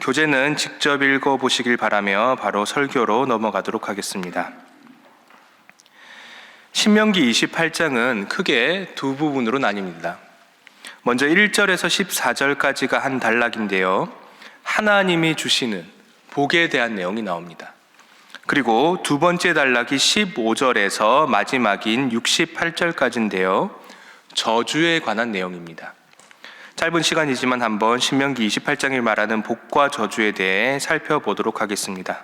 교재는 직접 읽어보시길 바라며 바로 설교로 넘어가도록 하겠습니다. 신명기 28장은 크게 두 부분으로 나뉩니다. 먼저 1절에서 14절까지가 한 단락인데요. 하나님이 주시는 복에 대한 내용이 나옵니다. 그리고 두 번째 단락이 15절에서 마지막인 68절까지인데요. 저주에 관한 내용입니다. 짧은 시간이지만 한번 신명기 28장이 말하는 복과 저주에 대해 살펴보도록 하겠습니다.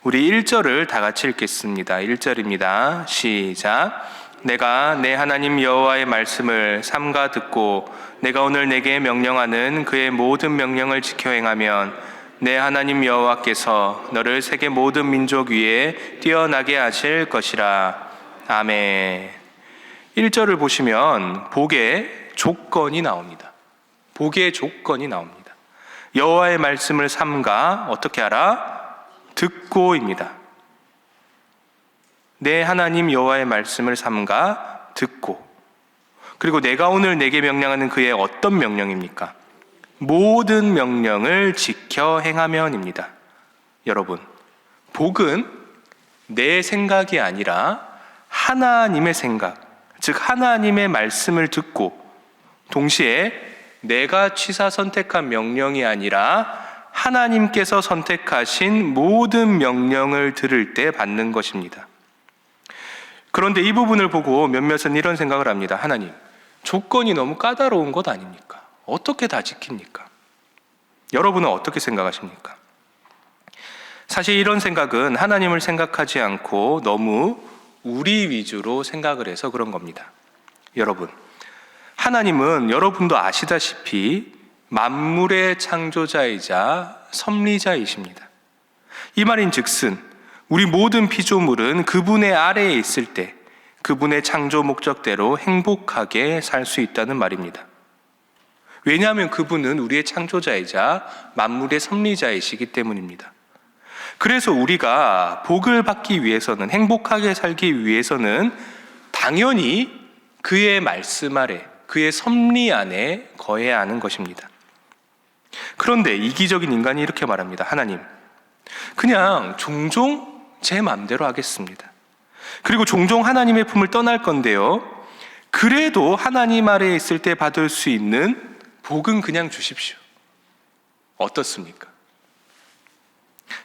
우리 1절을 다 같이 읽겠습니다. 1절입니다. 시작. 내가 내 하나님 여호와의 말씀을 삼가 듣고 내가 오늘 내게 명령하는 그의 모든 명령을 지켜 행하면 내 하나님 여호와께서 너를 세계 모든 민족 위에 뛰어나게 하실 것이라. 아멘. 1절을 보시면 복의 조건이 나옵니다. 복의 조건이 나옵니다. 여호와의 말씀을 삼가 어떻게 하라? 듣고입니다. 내 하나님 여호와의 말씀을 삼가 듣고. 그리고 내가 오늘 내게 명령하는 그의 어떤 명령입니까? 모든 명령을 지켜 행하면입니다. 여러분, 복은 내 생각이 아니라 하나님의 생각, 즉 하나님의 말씀을 듣고 동시에 내가 취사 선택한 명령이 아니라 하나님께서 선택하신 모든 명령을 들을 때 받는 것입니다. 그런데 이 부분을 보고 몇몇은 이런 생각을 합니다. 하나님, 조건이 너무 까다로운 것 아닙니까? 어떻게 다 지킵니까? 여러분은 어떻게 생각하십니까? 사실 이런 생각은 하나님을 생각하지 않고 너무 우리 위주로 생각을 해서 그런 겁니다. 여러분, 하나님은 여러분도 아시다시피 만물의 창조자이자 섭리자이십니다. 이 말인 즉슨 우리 모든 피조물은 그분의 아래에 있을 때 그분의 창조 목적대로 행복하게 살 수 있다는 말입니다. 왜냐하면 그분은 우리의 창조자이자 만물의 섭리자이시기 때문입니다. 그래서 우리가 복을 받기 위해서는, 행복하게 살기 위해서는 당연히 그의 말씀 아래, 그의 섭리 안에 거해야 하는 것입니다. 그런데 이기적인 인간이 이렇게 말합니다. 하나님, 그냥 종종 제 마음대로 하겠습니다. 그리고 종종 하나님의 품을 떠날 건데요. 그래도 하나님 아래에 있을 때 받을 수 있는 복은 그냥 주십시오. 어떻습니까?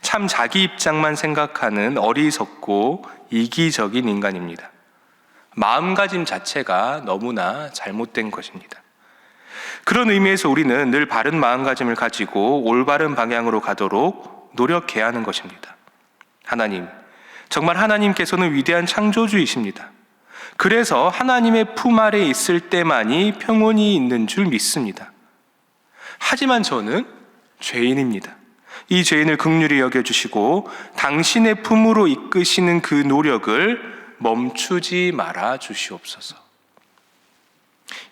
참 자기 입장만 생각하는 어리석고 이기적인 인간입니다. 마음가짐 자체가 너무나 잘못된 것입니다. 그런 의미에서 우리는 늘 바른 마음가짐을 가지고 올바른 방향으로 가도록 노력해야 하는 것입니다. 하나님, 정말 하나님께서는 위대한 창조주이십니다. 그래서 하나님의 품 아래에 있을 때만이 평온이 있는 줄 믿습니다. 하지만 저는 죄인입니다. 이 죄인을 긍휼히 여겨주시고 당신의 품으로 이끄시는 그 노력을 멈추지 말아 주시옵소서.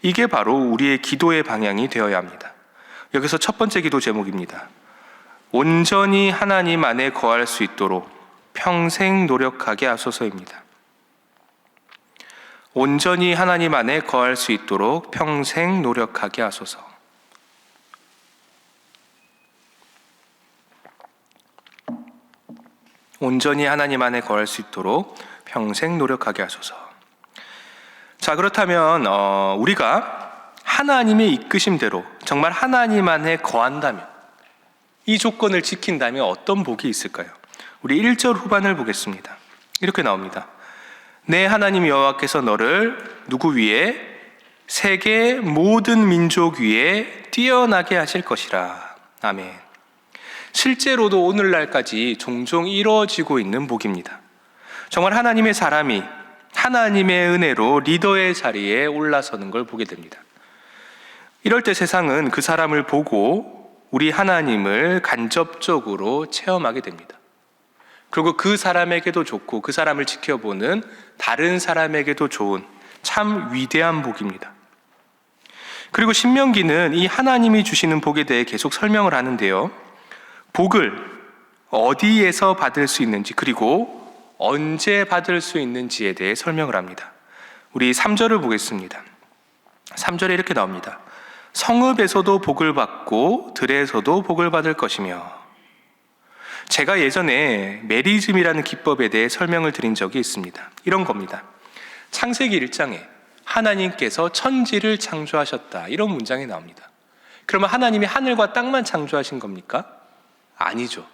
이게 바로 우리의 기도의 방향이 되어야 합니다. 여기서 첫 번째 기도 제목입니다. 온전히 하나님 안에 거할 수 있도록 평생 노력하게 하소서입니다. 온전히 하나님 안에 거할 수 있도록 평생 노력하게 하소서. 온전히 하나님 안에 거할 수 있도록 평생 노력하게 하소서. 자, 그렇다면 우리가 하나님의 이끄심대로 정말 하나님 안에 거한다면, 이 조건을 지킨다면 어떤 복이 있을까요? 우리 1절 후반을 보겠습니다. 이렇게 나옵니다. 내 하나님 여호와께서 너를 누구 위에? 세계 모든 민족 위에 뛰어나게 하실 것이라. 아멘. 실제로도 오늘날까지 종종 이루어지고 있는 복입니다. 정말 하나님의 사람이 하나님의 은혜로 리더의 자리에 올라서는 걸 보게 됩니다. 이럴 때 세상은 그 사람을 보고 우리 하나님을 간접적으로 체험하게 됩니다. 그리고 그 사람에게도 좋고 그 사람을 지켜보는 다른 사람에게도 좋은 참 위대한 복입니다. 그리고 신명기는 이 하나님이 주시는 복에 대해 계속 설명을 하는데요. 복을 어디에서 받을 수 있는지, 그리고 언제 받을 수 있는지에 대해 설명을 합니다. 우리 3절을 보겠습니다. 3절에 이렇게 나옵니다. 성읍에서도 복을 받고 들에서도 복을 받을 것이며. 제가 예전에 메리즘이라는 기법에 대해 설명을 드린 적이 있습니다. 이런 겁니다. 창세기 1장에 하나님께서 천지를 창조하셨다, 이런 문장이 나옵니다. 그러면 하나님이 하늘과 땅만 창조하신 겁니까? 아니죠.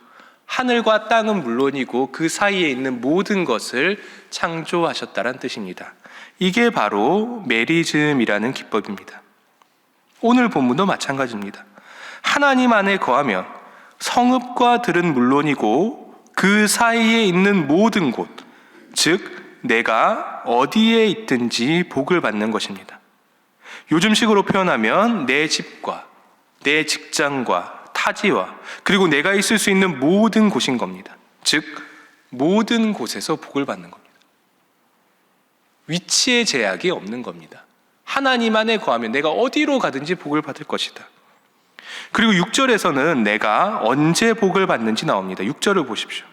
하늘과 땅은 물론이고 그 사이에 있는 모든 것을 창조하셨다는 뜻입니다. 이게 바로 메리즘이라는 기법입니다. 오늘 본문도 마찬가지입니다. 하나님 안에 거하면 성읍과 들은 물론이고 그 사이에 있는 모든 곳, 즉 내가 어디에 있든지 복을 받는 것입니다. 요즘식으로 표현하면 내 집과 내 직장과 타지와 그리고 내가 있을 수 있는 모든 곳인 겁니다. 즉 모든 곳에서 복을 받는 겁니다. 위치의 제약이 없는 겁니다. 하나님 안에 거하면 내가 어디로 가든지 복을 받을 것이다. 그리고 6절에서는 내가 언제 복을 받는지 나옵니다. 6절을 보십시오.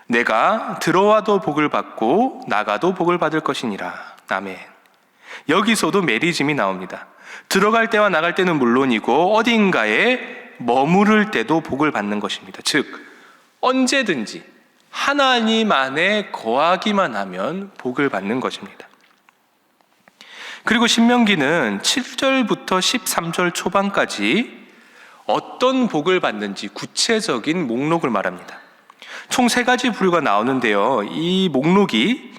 내가 들어와도 복을 받고 나가도 복을 받을 것이니라. 아멘. 여기서도 메리즘이 나옵니다. 들어갈 때와 나갈 때는 물론이고 어딘가에 머무를 때도 복을 받는 것입니다. 즉 언제든지 하나님 안에 거하기만 하면 복을 받는 것입니다. 그리고 신명기는 7절부터 13절 초반까지 어떤 복을 받는지 구체적인 목록을 말합니다. 총 3가지 부류가 나오는데요. 이 목록이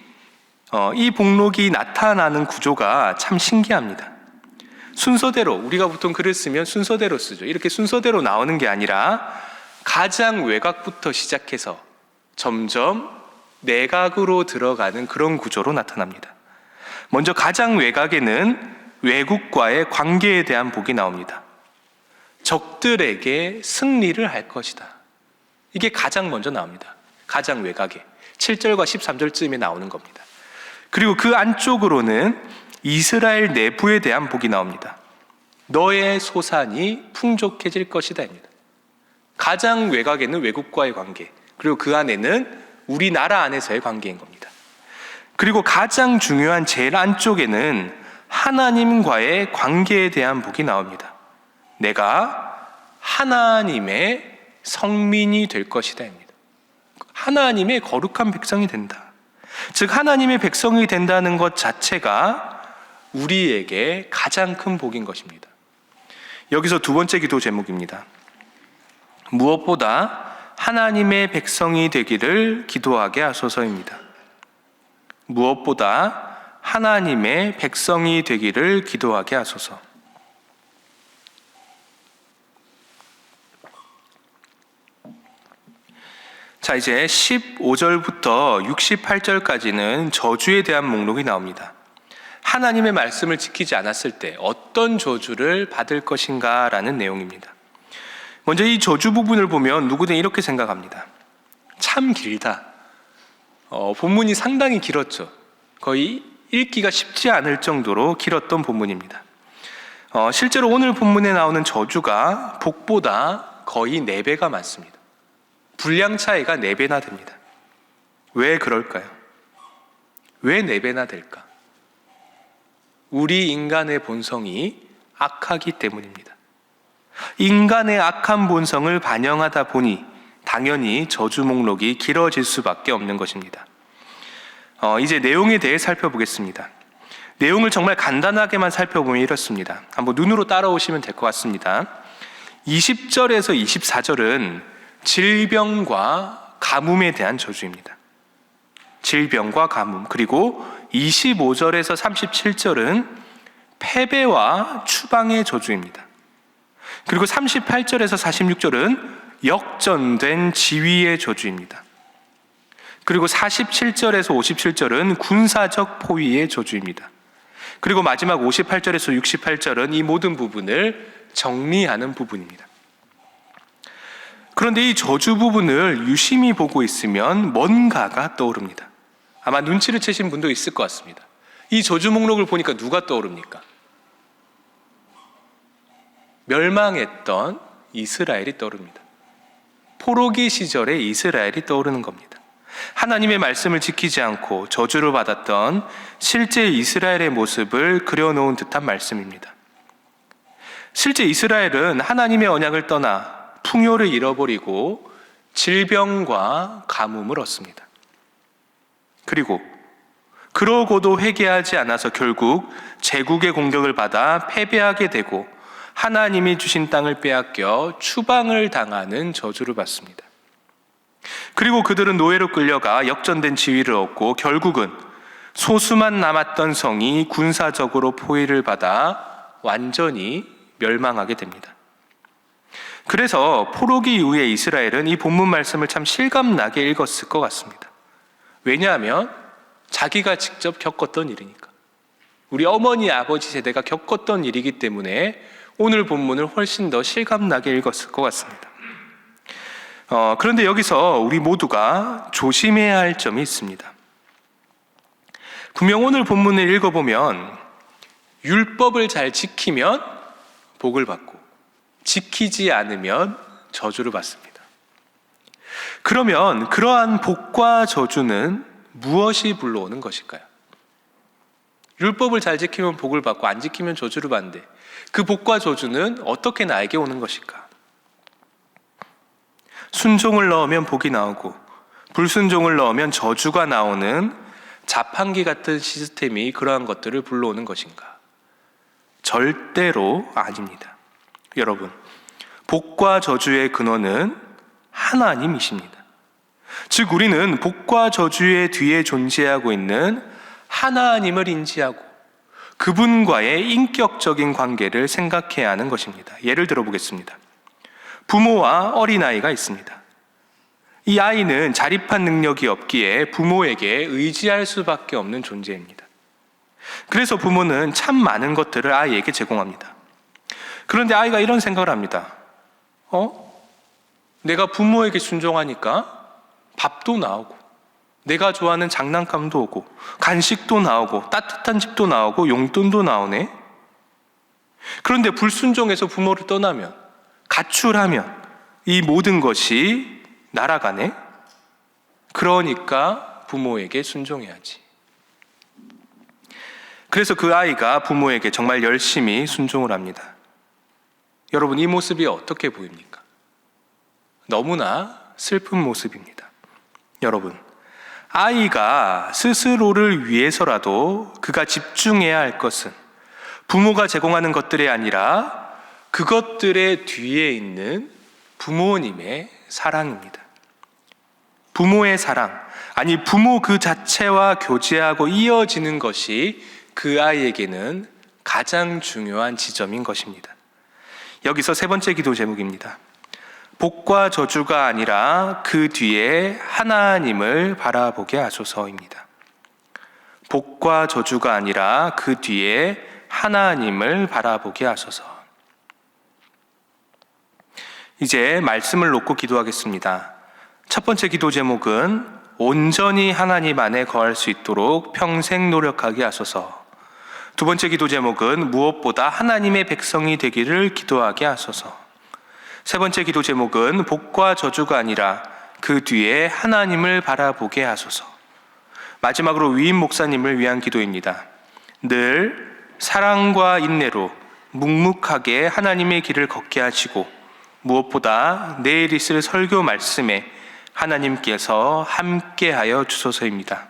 나타나는 구조가 참 신기합니다. 순서대로, 우리가 보통 글을 쓰면 순서대로 쓰죠. 이렇게 순서대로 나오는 게 아니라 가장 외곽부터 시작해서 점점 내곽으로 들어가는 그런 구조로 나타납니다. 먼저 가장 외곽에는 외국과의 관계에 대한 복이 나옵니다. 적들에게 승리를 할 것이다. 이게 가장 먼저 나옵니다. 가장 외곽에 7절과 13절쯤에 나오는 겁니다. 그리고 그 안쪽으로는 이스라엘 내부에 대한 복이 나옵니다. 너의 소산이 풍족해질 것이다 입니다. 가장 외곽에는 외국과의 관계, 그리고 그 안에는 우리나라 안에서의 관계인 겁니다. 그리고 가장 중요한 제일 안쪽에는 하나님과의 관계에 대한 복이 나옵니다. 내가 하나님의 성민이 될 것이다 입니다. 하나님의 거룩한 백성이 된다. 즉 하나님의 백성이 된다는 것 자체가 우리에게 가장 큰 복인 것입니다. 여기서 2번째 기도 제목입니다. 무엇보다 하나님의 백성이 되기를 기도하게 하소서입니다. 무엇보다 하나님의 백성이 되기를 기도하게 하소서. 자, 이제 15절부터 68절까지는 저주에 대한 목록이 나옵니다. 하나님의 말씀을 지키지 않았을 때 어떤 저주를 받을 것인가 라는 내용입니다. 먼저 이 저주 부분을 보면 누구든 이렇게 생각합니다. 참 길다. 본문이 상당히 길었죠. 거의 읽기가 쉽지 않을 정도로 길었던 본문입니다. 실제로 오늘 본문에 나오는 저주가 복보다 거의 4배가 많습니다. 분량 차이가 4배나 됩니다. 왜 그럴까요? 왜 4배나 될까? 우리 인간의 본성이 악하기 때문입니다. 인간의 악한 본성을 반영하다 보니 당연히 저주 목록이 길어질 수밖에 없는 것입니다. 이제 내용에 대해 살펴보겠습니다. 내용을 정말 간단하게만 살펴보면 이렇습니다. 한번 눈으로 따라오시면 될 것 같습니다. 20절에서 24절은 질병과 가뭄에 대한 저주입니다. 질병과 가뭄. 그리고 25절에서 37절은 패배와 추방의 저주입니다. 그리고 38절에서 46절은 역전된 지위의 저주입니다. 그리고 47절에서 57절은 군사적 포위의 저주입니다. 그리고 마지막 58절에서 68절은 이 모든 부분을 정리하는 부분입니다. 그런데 이 저주 부분을 유심히 보고 있으면 뭔가가 떠오릅니다. 아마 눈치를 채신 분도 있을 것 같습니다. 이 저주 목록을 보니까 누가 떠오릅니까? 멸망했던 이스라엘이 떠오릅니다. 포로기 시절의 이스라엘이 떠오르는 겁니다. 하나님의 말씀을 지키지 않고 저주를 받았던 실제 이스라엘의 모습을 그려놓은 듯한 말씀입니다. 실제 이스라엘은 하나님의 언약을 떠나 풍요를 잃어버리고 질병과 가뭄을 얻습니다. 그리고 그러고도 회개하지 않아서 결국 제국의 공격을 받아 패배하게 되고 하나님이 주신 땅을 빼앗겨 추방을 당하는 저주를 받습니다. 그리고 그들은 노예로 끌려가 역전된 지위를 얻고 결국은 소수만 남았던 성이 군사적으로 포위를 받아 완전히 멸망하게 됩니다. 그래서 포로기 이후에 이스라엘은 이 본문 말씀을 참 실감나게 읽었을 것 같습니다. 왜냐하면 자기가 직접 겪었던 일이니까. 우리 어머니, 아버지 세대가 겪었던 일이기 때문에 오늘 본문을 훨씬 더 실감나게 읽었을 것 같습니다. 그런데 여기서 우리 모두가 조심해야 할 점이 있습니다. 분명 오늘 본문을 읽어보면 율법을 잘 지키면 복을 받고 지키지 않으면 저주를 받습니다. 그러면 그러한 복과 저주는 무엇이 불러오는 것일까요? 율법을 잘 지키면 복을 받고 안 지키면 저주를 받는데 그 복과 저주는 어떻게 나에게 오는 것일까? 순종을 넣으면 복이 나오고 불순종을 넣으면 저주가 나오는 자판기 같은 시스템이 그러한 것들을 불러오는 것인가? 절대로 아닙니다. 여러분, 복과 저주의 근원은 하나님이십니다. 즉 우리는 복과 저주의 뒤에 존재하고 있는 하나님을 인지하고 그분과의 인격적인 관계를 생각해야 하는 것입니다. 예를 들어 보겠습니다. 부모와 어린아이가 있습니다. 이 아이는 자립한 능력이 없기에 부모에게 의지할 수밖에 없는 존재입니다. 그래서 부모는 참 많은 것들을 아이에게 제공합니다. 그런데 아이가 이런 생각을 합니다. 내가 부모에게 순종하니까 밥도 나오고 내가 좋아하는 장난감도 오고 간식도 나오고 따뜻한 집도 나오고 용돈도 나오네. 그런데 불순종해서 부모를 떠나면 가출하면 이 모든 것이 날아가네. 그러니까 부모에게 순종해야지. 그래서 그 아이가 부모에게 정말 열심히 순종을 합니다. 여러분, 이 모습이 어떻게 보입니까? 너무나 슬픈 모습입니다. 여러분, 아이가 스스로를 위해서라도 그가 집중해야 할 것은 부모가 제공하는 것들이 아니라 그것들의 뒤에 있는 부모님의 사랑입니다. 부모의 사랑, 아니 부모 그 자체와 교제하고 이어지는 것이 그 아이에게는 가장 중요한 지점인 것입니다. 여기서 세 번째 기도 제목입니다. 복과 저주가 아니라 그 뒤에 하나님을 바라보게 하소서입니다. 복과 저주가 아니라 그 뒤에 하나님을 바라보게 하소서. 이제 말씀을 놓고 기도하겠습니다. 첫 번째 기도 제목은 온전히 하나님 안에 거할 수 있도록 평생 노력하게 하소서. 두 번째 기도 제목은 무엇보다 하나님의 백성이 되기를 기도하게 하소서. 세 번째 기도 제목은 복과 저주가 아니라 그 뒤에 하나님을 바라보게 하소서. 마지막으로 위임 목사님을 위한 기도입니다. 늘 사랑과 인내로 묵묵하게 하나님의 길을 걷게 하시고 무엇보다 내일 있을 설교 말씀에 하나님께서 함께하여 주소서입니다.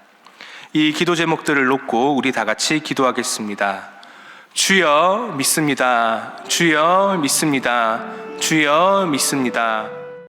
이 기도 제목들을 놓고 우리 다 같이 기도하겠습니다. 주여 믿습니다. 주여 믿습니다. 주여 믿습니다.